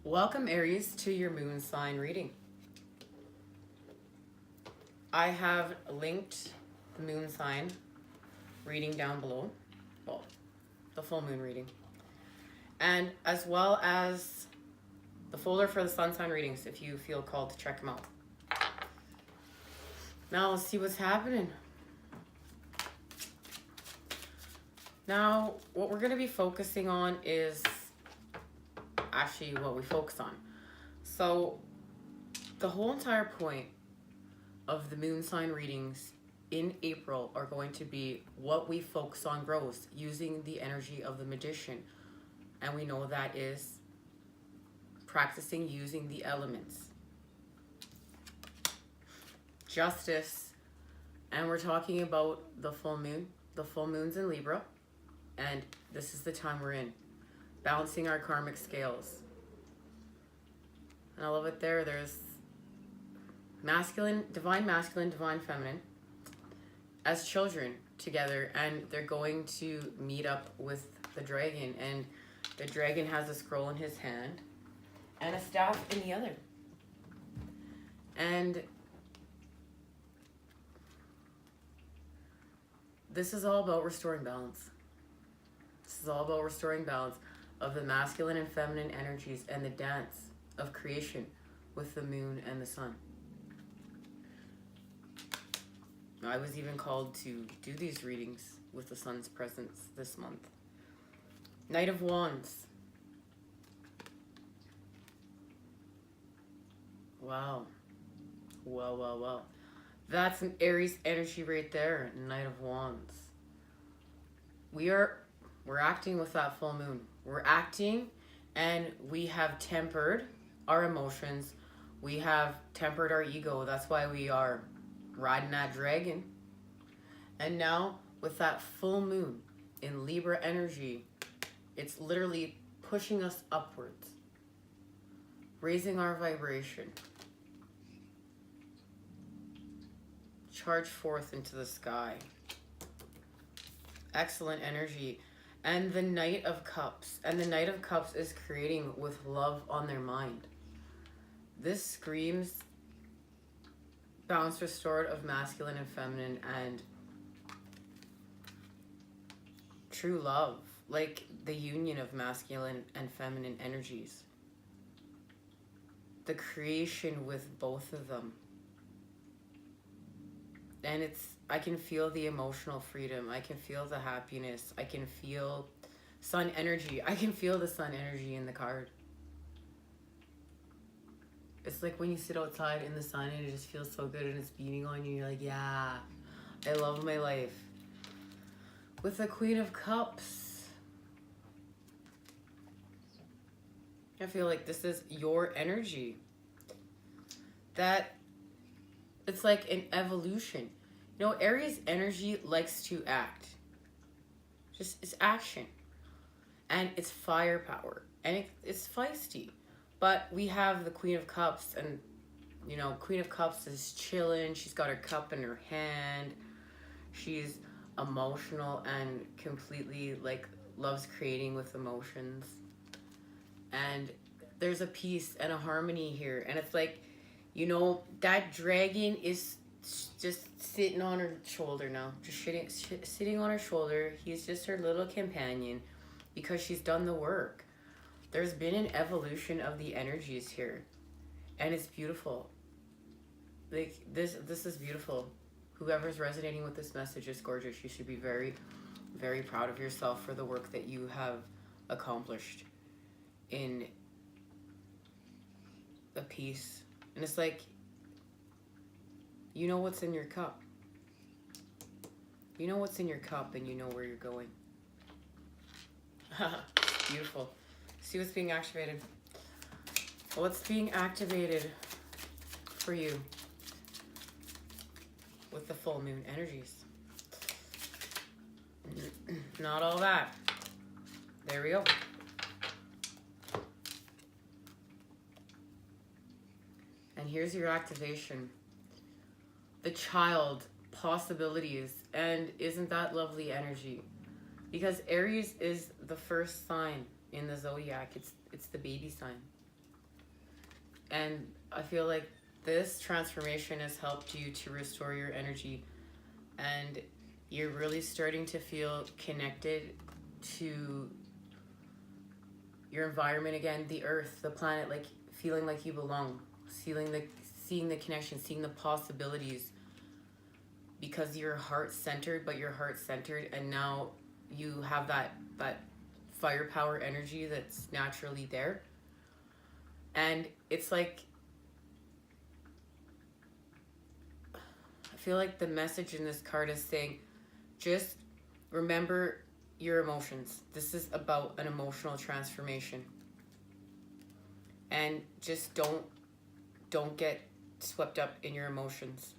Welcome, Aries, to your moon sign reading. I have linked the moon sign reading down below, well, the full moon reading, and as well as the folder for the sun sign readings if you feel called to check them out. Now let's see what's happening. Now, what we're going to be focusing on is actually what we focus on. So, the whole entire point of the moon sign readings in April are going to be what we focus on grows using the energy of the magician. And we know that is practicing using the elements. Justice, and we're talking about the full moon. The full moon's in Libra, and this is the time we're in. Balancing our karmic scales. And I love it there. There's masculine, divine feminine as children together, and they're going to meet up with the dragon, and the dragon has a scroll in his hand and a staff in the other. And this is all about restoring balance. This is all about restoring balance of the masculine and feminine energies and the dance of creation with the moon and the sun. I was even called to do these readings with the sun's presence this month. Knight of Wands. Wow. Wow. That's an Aries energy right there. Knight of Wands. We're acting with that full moon. We're acting, and we have tempered our emotions. We have tempered our ego. That's why we are riding that dragon. And now with that full moon in Libra energy, it's literally pushing us upwards, raising our vibration. Charge forth into the sky. Excellent energy. And the Knight of Cups. And the Knight of Cups is creating with love on their mind. This screams balance restored of masculine and feminine and true love. Like the union of masculine and feminine energies. The creation with both of them. And I can feel the emotional freedom. I can feel the happiness. I can feel sun energy. I can feel the sun energy in the card. It's like when you sit outside in the sun and it just feels so good and it's beaming on you. You're like, yeah, I love my life. With the Queen of Cups, I feel like this is your energy. That it's like an evolution. You know, Aries energy likes to act. It's action. And it's firepower. And it's feisty. But we have the Queen of Cups, and, you know, Queen of Cups is chilling. She's got her cup in her hand. She's emotional and completely, like, loves creating with emotions. And there's a peace and a harmony here. And it's like, you know, that dragon is just sitting on her shoulder now. Just sitting on her shoulder. He's just her little companion because she's done the work. There's been an evolution of the energies here. And it's beautiful. Like, this is beautiful. Whoever's resonating with this message is gorgeous. You should be very, very proud of yourself for the work that you have accomplished in a piece. And it's like, you know what's in your cup. You know what's in your cup and you know where you're going. Beautiful. See what's being activated. What's being activated for you with the full moon energies. Not all that. There we go. And here's your activation. The child possibilities. And isn't that lovely energy? Because Aries is the first sign in the zodiac. It's the baby sign. And I feel like this transformation has helped you to restore your energy, and you're really starting to feel connected to your environment again, the earth, the planet, like feeling like you belong, seeing the connection, seeing the possibilities, because you're heart centered, but you're heart centered, and now you have that firepower energy that's naturally there. And it's like, I feel like the message in this card is saying, just remember your emotions. This is about an emotional transformation. And just don't get swept up in your emotions.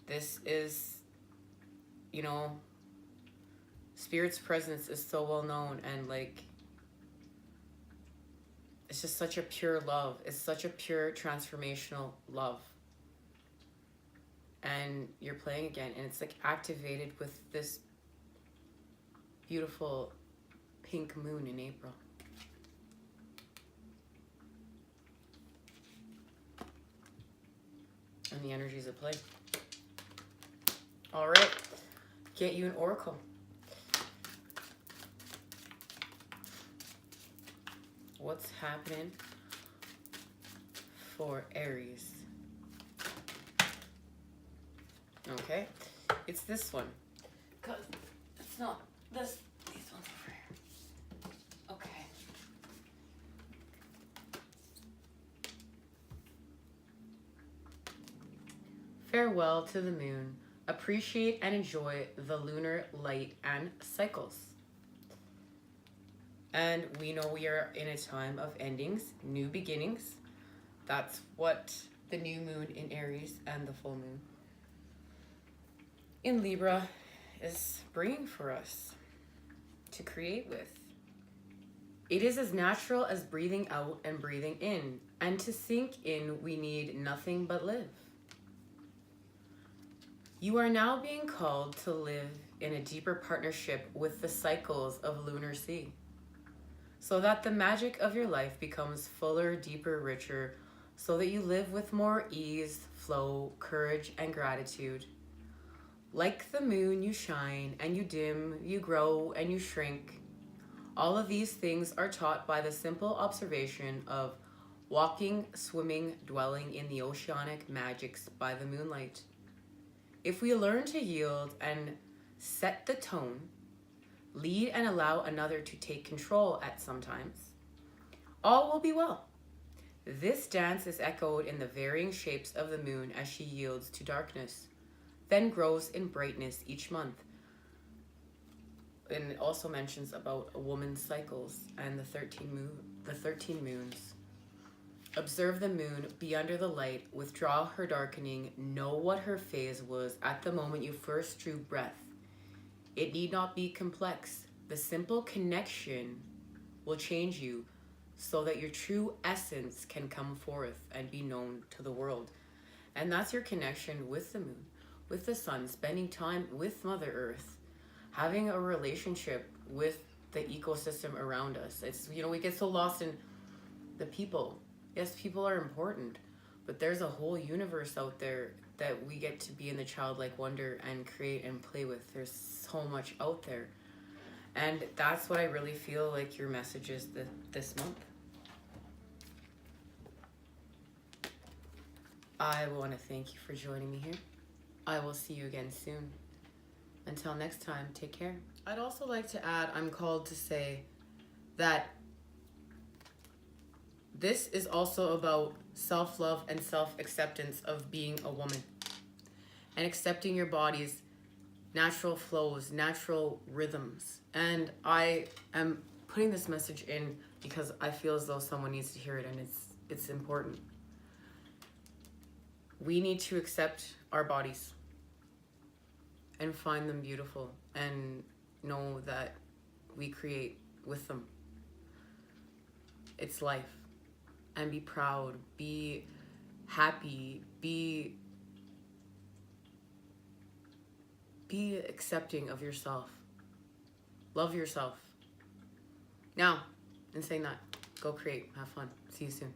This is, you know, Spirit's presence is so well known, and like, it's just such a pure love. It's such a pure transformational love. And you're playing again, and it's like activated with this beautiful pink moon in April. And the energies at play. All right, get you an oracle. What's happening for Aries? Okay, it's this one. Because it's not this, these ones over here. Okay. Farewell to the moon. Appreciate and enjoy the lunar light and cycles. And we know we are in a time of endings, new beginnings. That's what the new moon in Aries and the full moon in Libra is bringing for us to create with. It is as natural as breathing out and breathing in. And to sink in, we need nothing but live. You are now being called to live in a deeper partnership with the cycles of lunar sea, so that the magic of your life becomes fuller, deeper, richer, so that you live with more ease, flow, courage, and gratitude. Like the moon, you shine and you dim, you grow and you shrink. All of these things are taught by the simple observation of walking, swimming, dwelling in the oceanic magics by the moonlight. If we learn to yield and set the tone, lead and allow another to take control at some times, all will be well. This dance is echoed in the varying shapes of the moon as she yields to darkness, then grows in brightness each month. And it also mentions about a woman's cycles and the 13 moons. Observe the moon, be under the light, withdraw her darkening, know what her phase was at the moment you first drew breath. It need not be complex. The simple connection will change you so that your true essence can come forth and be known to the world. And that's your connection with the moon, with the sun, spending time with Mother Earth, having a relationship with the ecosystem around us. It's, you know, we get so lost in the people. Yes, people are important, but there's a whole universe out there that we get to be in the childlike wonder and create and play with. There's so much out there. And that's what I really feel like your message is this month. I want to thank you for joining me here. I will see you again soon. Until next time, take care. I'd also like to add, I'm called to say that this is also about self-love and self-acceptance of being a woman, and accepting your body's natural flows, natural rhythms. And I am putting this message in because I feel as though someone needs to hear it, and it's important. We need to accept our bodies and find them beautiful and know that we create with them. It's life. And be proud, be happy, be accepting of yourself. Love yourself. Now, in saying that, go create, have fun. See you soon.